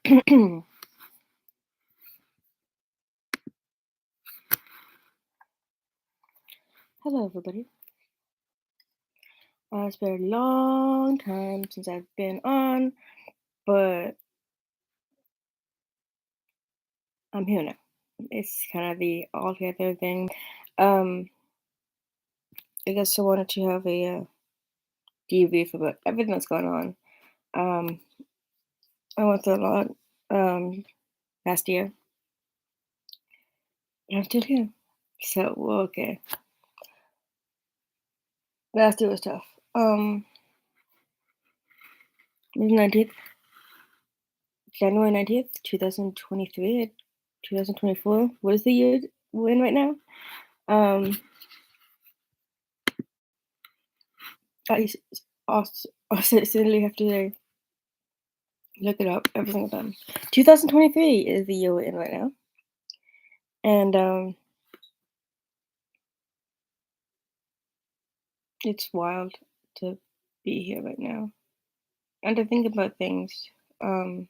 Hello, everybody. It's been a long time since I've been on, but I'm here now. It's kind of the all together thing. Um, I guess I wanted to have a debrief about everything that's going on. Um, I went through a lot um, last year, and I'm still here. So, well, okay. Last year was tough. It was 19th, January 19th, 2023, 2024. What is the year we're in right now? Um, I also certainly have to look it up every single time. 2023 is the year we're in right now, and it's wild to be here right now and to think about things. But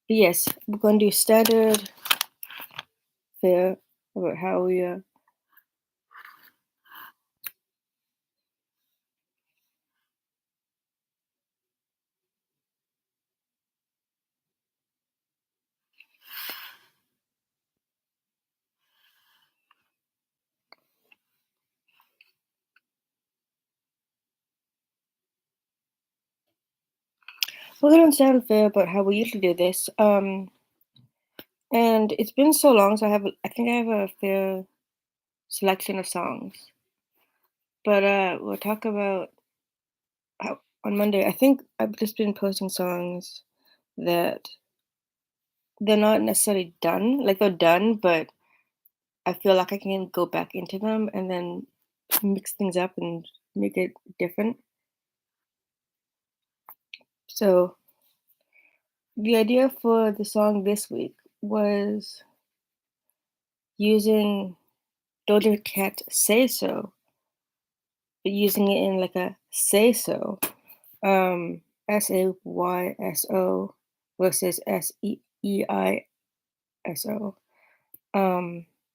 yes, we're going to do standard fare about how we we're going to standard fare about how we usually do this. And it's been so long, so I think I have a fair selection of songs. But we'll talk about how, on Monday. I think I've just been posting songs that they're not necessarily done. Like they're done, but I feel like I can go back into them and then mix things up and make it different. So the idea for the song this week was using Doja Cat Say So, but using it in like a say so. SAYSO versus SEISO.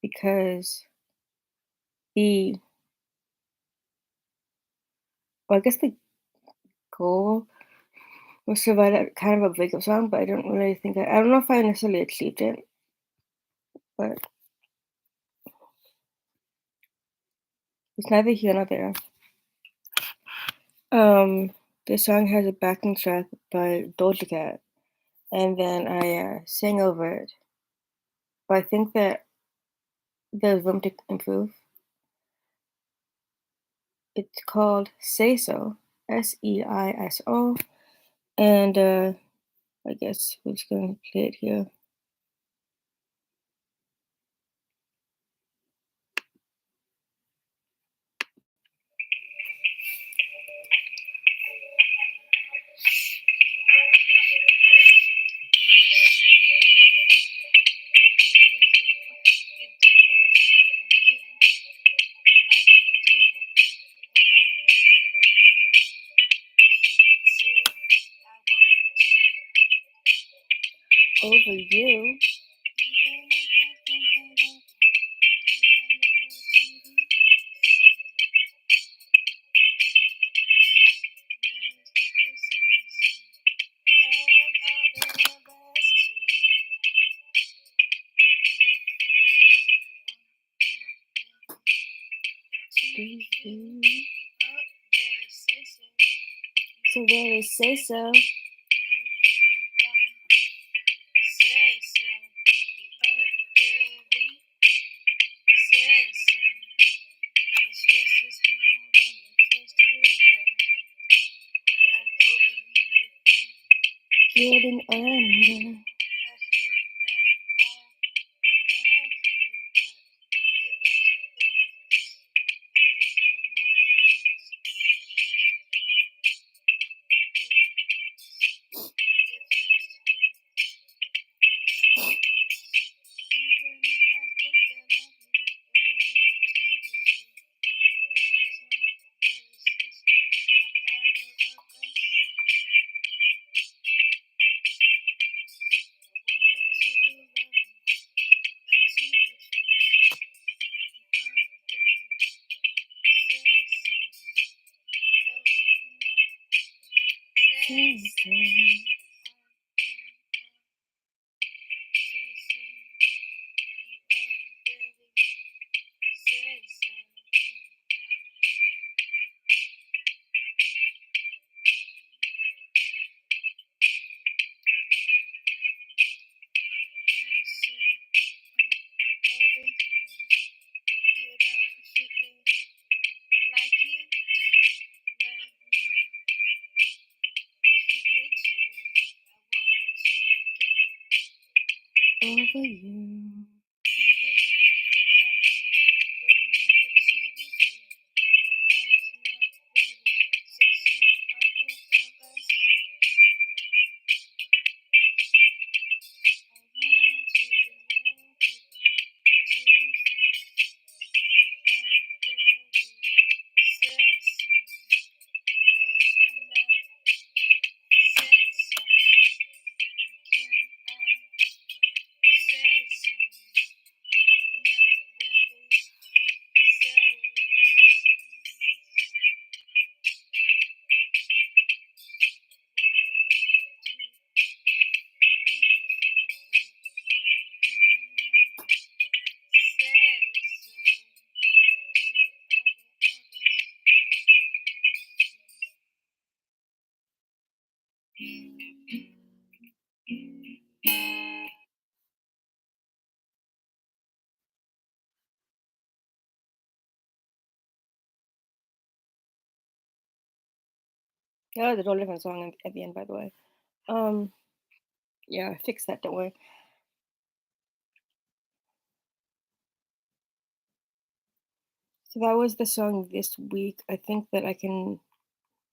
Because the well, I guess the goal was to write a kind of a breakup song, but I don't really think I don't know if I necessarily achieved it, but it's neither here nor there. This song has a backing track by Doja Cat, and then I sang over it. But I think that there's room to improve. It's called Say So, SEISO, and I guess we're just gonna play it here. Over you. So there is Say So. Getting under. Over you. That was a totally different song at the end, by the way. Um, yeah, I fixed that, don't worry. So that was the song this week. I think that I can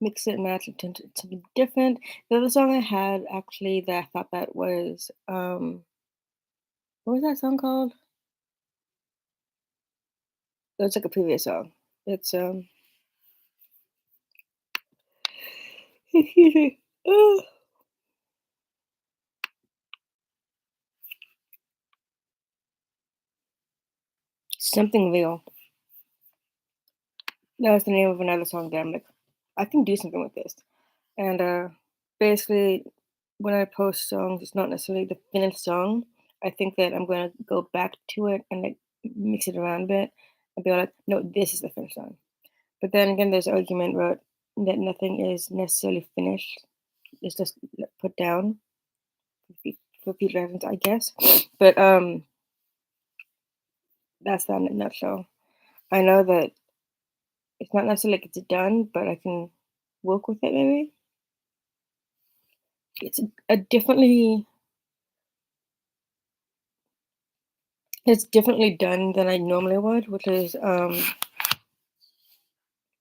mix it and match it to something different. The other song I had actually that I thought that was what was that song called? It was like a previous song. It's excuse me. Something real. That was the name of another song that I'm like, I can do something with this. And basically, when I post songs, it's not necessarily the finished song. I think that I'm gonna go back to it and like mix it around a bit and be like, no, this is the finished song. But then again, there's an argument where that nothing is necessarily finished. It's just put down for future reference, I guess. But that's that in a nutshell. I know that it's not necessarily like it's done, but I can work with it maybe. It's a differently it's differently done than I normally would, which is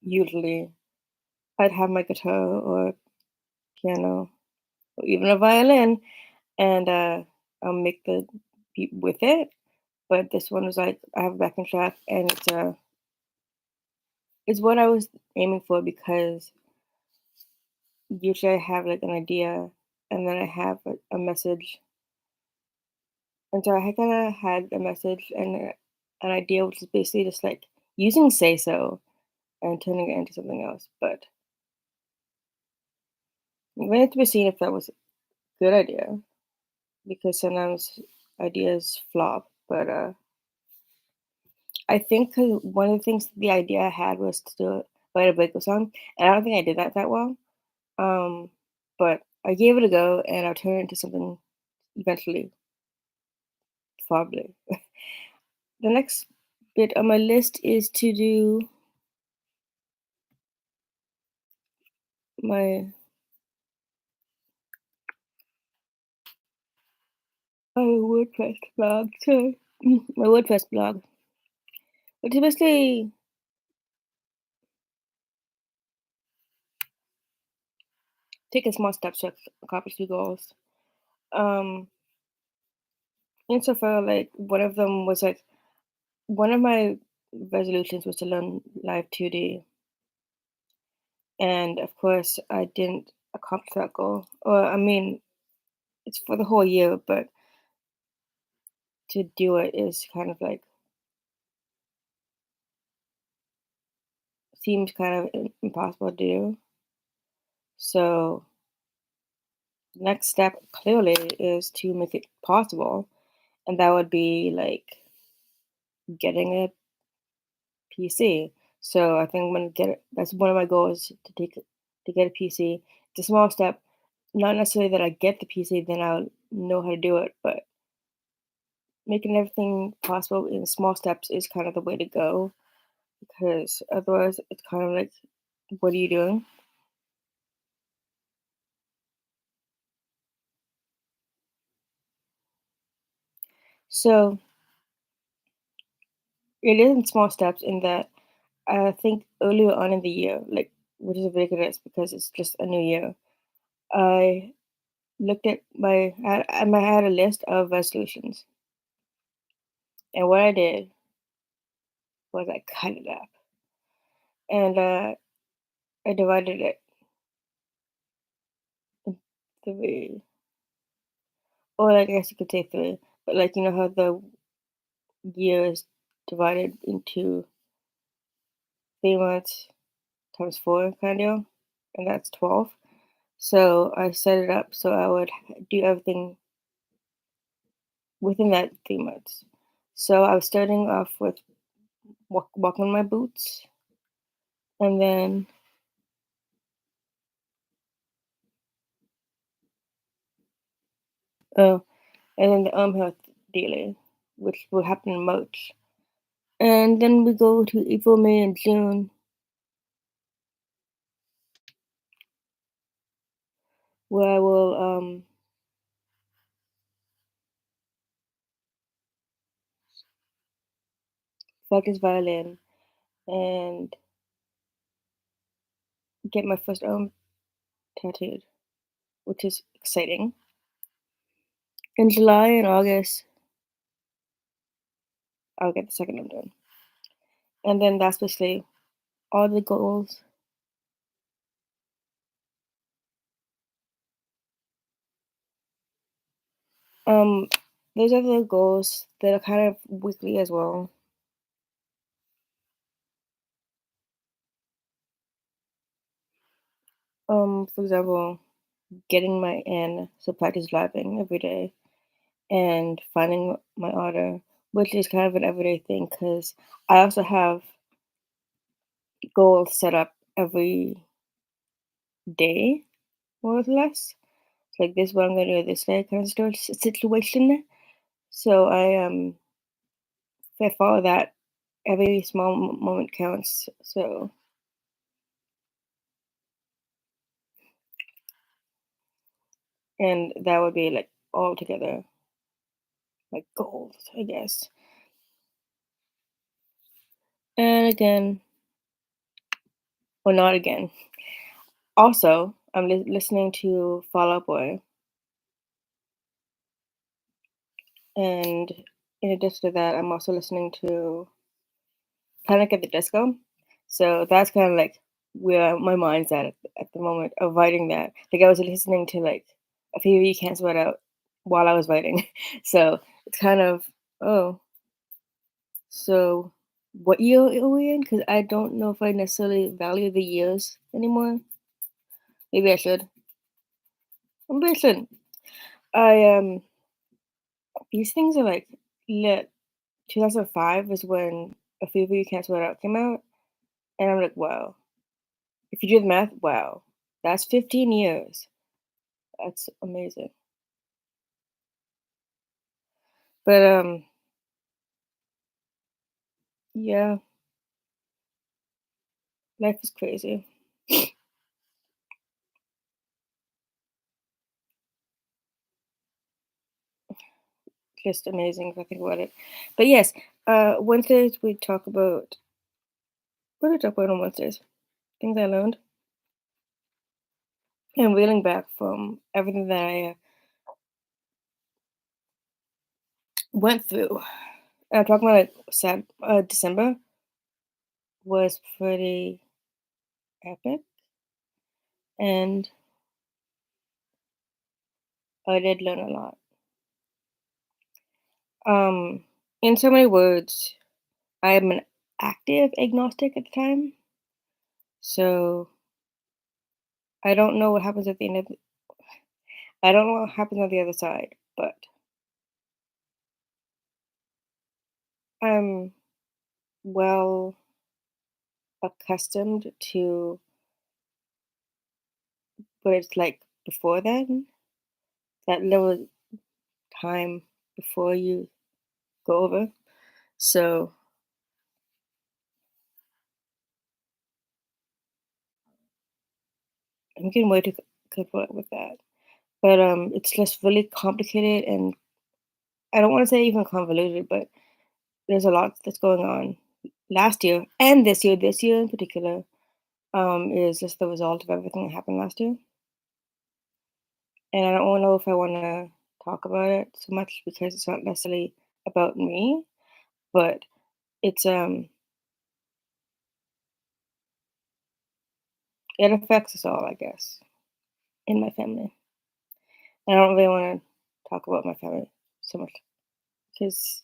usually I'd have my guitar or piano or even a violin and I'll make the beat with it. But this one was like I have a backing track and it's what I was aiming for because usually I have like an idea and then I have a message. And so I kind of had a message and an idea, which is basically just like using say so and turning it into something else. But it remains to be seen if that was a good idea because sometimes ideas flop. But I think 'cause one of the things, the idea I had was to write a breakup song, and I don't think I did that well. Um, but I gave it a go, and I'll turn it into something eventually, probably. The next bit on my list is to do my WordPress blog. Sorry, my WordPress blog, which is basically taking small steps to accomplish your goals. Um, insofar like one of them was like one of my resolutions was to learn live 2D, and of course I didn't accomplish that goal. Or I mean, it's for the whole year, but to do it is kind of like seems kind of impossible to do. So The next step clearly is to make it possible, and that would be like getting a PC. So I think I'm gonna get it. That's one of my goals to get a PC. It's a small step. Not necessarily that I get the PC, then I'll know how to do it, but making everything possible in small steps is kind of the way to go because otherwise it's kind of like, what are you doing? So it is in small steps in that I think earlier on in the year, like which is ridiculous because it's just a new year, I looked at I had a list of resolutions, and what I did was I cut it up and I divided it in three, or like, I guess you could say three, but like you know how the year is divided into 3 months times four kind of, and that's 12. So I set it up so I would do everything within that 3 months. So I was starting off with walking my boots, and then oh, and then the health daily, which will happen in March. And then we go to April, May, and June, where I will practice violin and get my first arm tattooed, which is exciting. In July and August, I'll get the second arm done, and then that's basically all the goals. Um, those are the goals that are kind of weekly as well. For example, getting my N, so practice driving every day, and finding my order, which is kind of an everyday thing because I also have goals set up every day, more or less. Like this, what I'm gonna do this day kind of situation. So if I follow that, every small moment counts. So, and that would be like all together, like goals, I guess. And again, or not again. Also, I'm listening to Fall Out Boy, and in addition to that, I'm also listening to Panic at the Disco. So that's kind of like where my mind's at the moment of writing that. Like I was listening to like a few you can't sweat out while I was writing. So it's kind of, oh, so what year are we in? Because I don't know if I necessarily value the years anymore. Maybe I should. Maybe I shouldn't. I these things are like lit. 2005 is when A Fever You Can't Sweat Out came out, and I'm like, wow. If you do the math, wow, that's 15 years. That's amazing. But yeah, life is crazy. Just amazing if I think about it. But yes, Wednesdays we talk about what do we talk about on Wednesdays? Things I learned and reeling back from everything that I went through. And I'm talking about like sad. December was pretty epic, and I did learn a lot. Um, in so many words, I am an active agnostic at the time, so I don't know what happens at the end of. I don't know what happens on the other side, but I'm well accustomed to what it's like before then, that little time before you go over. So I'm getting way too comfortable with that. But it's just really complicated, and I don't want to say even convoluted, but there's a lot that's going on last year and this year. This year in particular, is just the result of everything that happened last year. And I don't know if I want to talk about it so much because it's not necessarily about me, but it's it affects us all, I guess, in my family. I don't really want to talk about my family so much because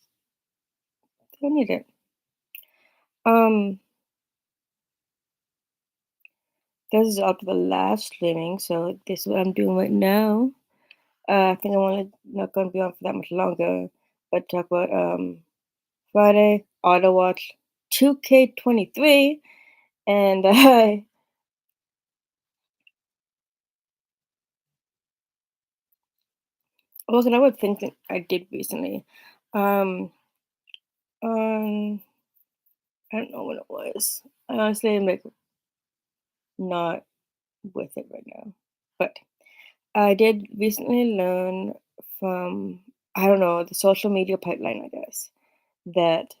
they don't need it. Um, this is up to the last streaming, so this is what I'm doing right now. I think I'm only not going to be on for that much longer, but talk about Friday auto watch 2K23, and also another thing that I did recently. Um, on I don't know when it was. I honestly am like not with it right now, but I did recently learn from, I don't know, the social media pipeline, I guess, that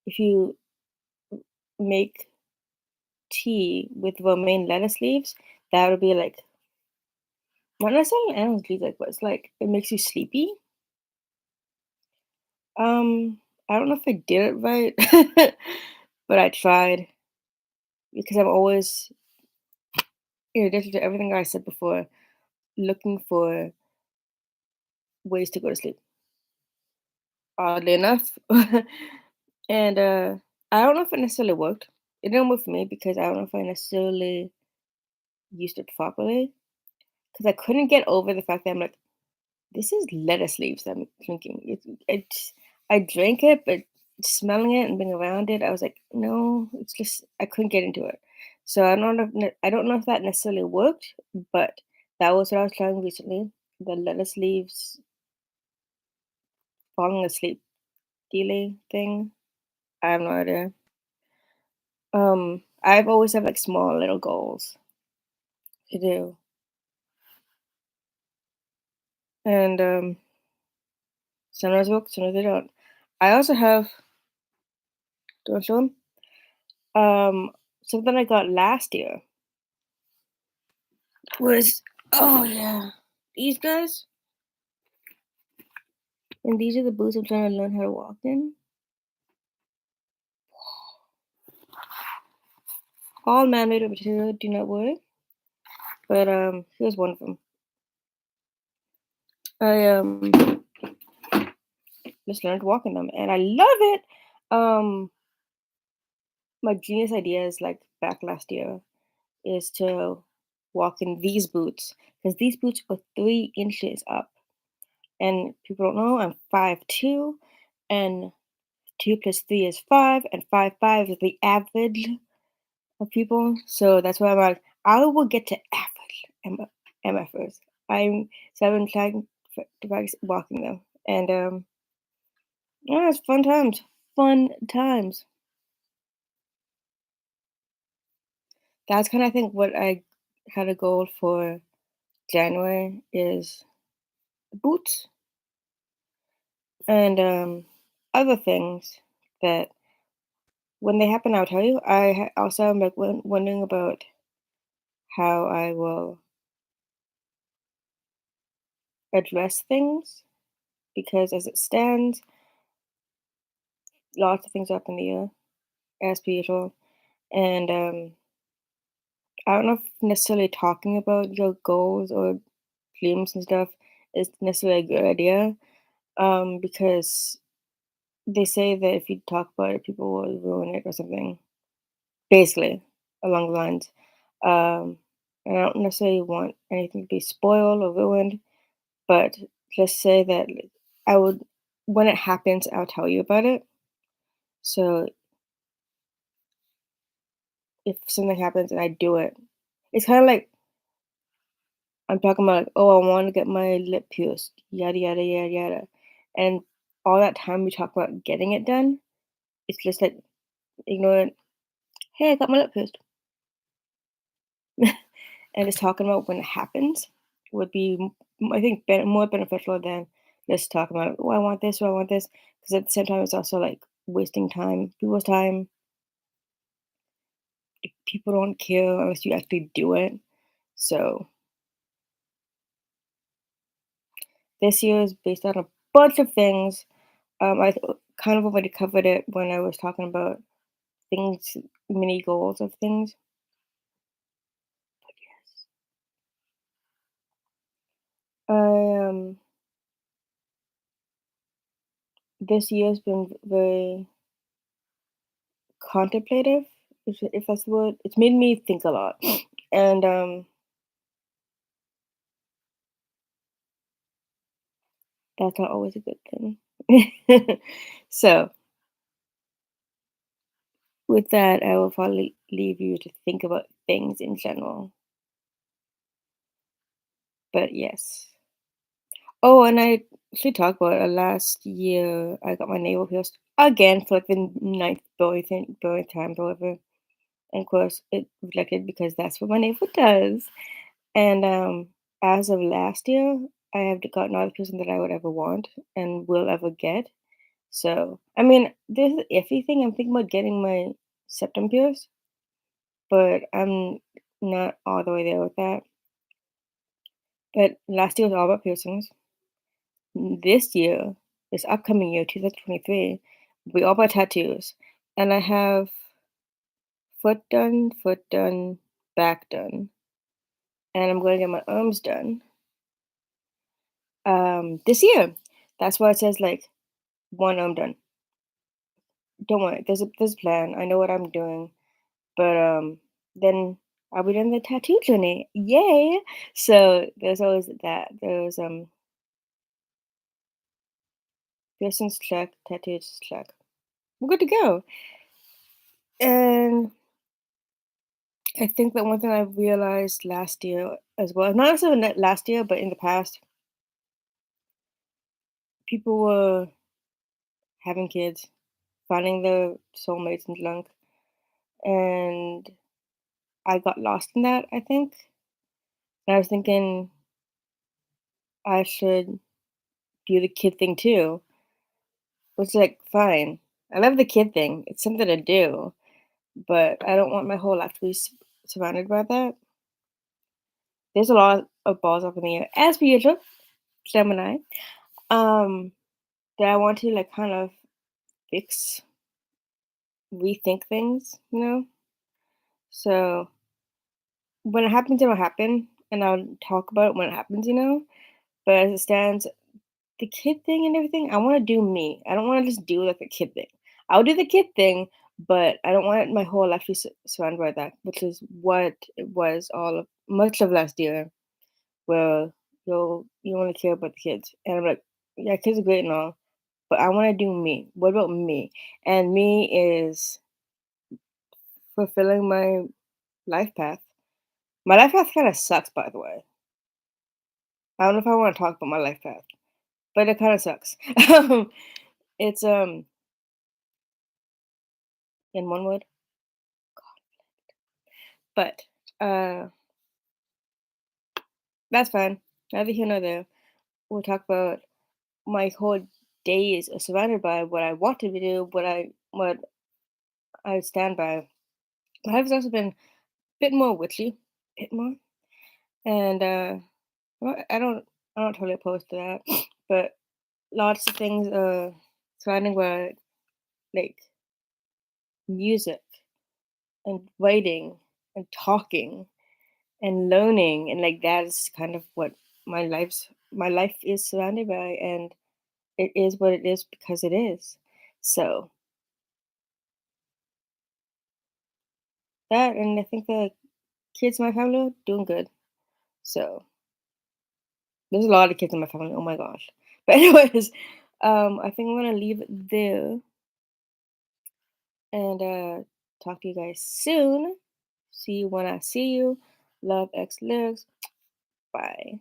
if you make tea with romaine lettuce leaves, that would be like, not necessarily animal leaves, like, but it's like it makes you sleepy. I don't know if I did it right, but I tried because I'm always, in addition to everything I said before, looking for ways to go to sleep. Oddly enough, and I don't know if it necessarily worked. It didn't work for me because I don't know if I necessarily used it properly. Because I couldn't get over the fact that I'm like, this is lettuce leaves that I'm drinking. I drank it, but smelling it and being around it, I was like, no, it's just I couldn't get into it. So I don't know if that necessarily worked, but that was what I was trying recently. The lettuce leaves falling asleep dealy thing. I have no idea. I've always had like small little goals to do, and sometimes work, sometimes they don't. I also have, do I show 'em? Something I got last year was, oh yeah, these guys, and these are the boots I'm trying to learn how to walk in. All man-made material, do not worry. But here's one of them. I just learned to walk in them, and I love it. Um, my genius idea is like back last year is to walk in these boots because these boots are 3 inches up. And people don't know I'm 5'2", and 2 plus 3 is 5, and 5'5" is the average of people. So that's why I'm like, I will get to average MFers. I've been trying to practice walking them, and yeah, it's fun times. Fun times. That's kind of I think what I had a goal for January is boots and other things that when they happen, I'll tell you. Also am like wondering about how I will address things because as it stands, lots of things are up in the air as per usual. And I don't know if necessarily talking about your goals or dreams and stuff is necessarily a good idea. Because they say that if you talk about it, people will ruin it or something. Basically, along the lines. And I don't necessarily want anything to be spoiled or ruined. But let's say that I would when it happens, I'll tell you about it. So if something happens and I do it, it's kind of like I'm talking about, like, oh, I want to get my lip pierced, yada yada yada yada, and all that time we talk about getting it done, it's just like ignore it. Hey, I got my lip pierced, and just talking about when it happens would be, I think, more beneficial than just talking about, oh, I want this, or I want this, because at the same time, it's also like wasting time, people's time. People don't care unless you actually do it. So this year is based on a bunch of things. I kind of already covered it when I was talking about things, mini goals of things. But yes, I this year's been very contemplative, if that's the word. It's made me think a lot, and that's not always a good thing. So with that, I will probably leave you to think about things in general. But yes. Oh, and I should talk about last year. I got my navel pierced again for like the ninth birthing time, however. And of course, it reflected because that's what my navel does. And as of last year, I have gotten all the piercing that I would ever want and will ever get. So, I mean, there's the iffy thing. I'm thinking about getting my septum pierced, but I'm not all the way there with that. But last year was all about piercings. This year, this upcoming year, 2023, we all buy tattoos. And I have foot done, back done. And I'm going to get my arms done this year. That's why it says like one arm done. Don't worry, there's a plan. I know what I'm doing. But then I'll be done the tattoo journey. Yay! So there's always that. There's piercings check, tattoos check. We're good to go. And I think that one thing I realized last year as well, not necessarily last year, but in the past, people were having kids, finding their soulmates and junk, and I got lost in that, I think. And I was thinking I should do the kid thing too, which is like fine. I love the kid thing. It's something to do, but I don't want my whole life to be surrounded by that. There's a lot of balls up in the air, as per usual, Gemini. Um, that I want to like kind of fix, rethink things, you know? So when it happens, it'll happen, and I'll talk about it when it happens, you know? But as it stands, the kid thing and everything, I want to do me. I don't want to just do like a kid thing. I'll do the kid thing, but I don't want my whole life to be surrounded by that, which is what it was all of much of last year, where you only care about the kids, and I'm like, yeah, kids are great and all, but I want to do me. What about me? And me is fulfilling my life path. My life path kind of sucks, by the way. I don't know if I want to talk about my life path, but it kind of sucks. It's in one word, but uh, that's fine. Neither here nor there. We'll talk about my whole days are surrounded by what I want to do, what I stand by. My life has also been a bit more witchy, bit more, and well, I'm not totally opposed to that, but lots of things surrounding by like music and writing and talking and learning, and like that is kind of what my life is surrounded by, and it is what it is because it is. So that, and I think the kids in my family are doing good. So There's a lot of kids in my family. Oh my gosh. But anyways, I think I'm gonna leave it there and talk to you guys soon. See you when I see you. Love X lyrics. Bye.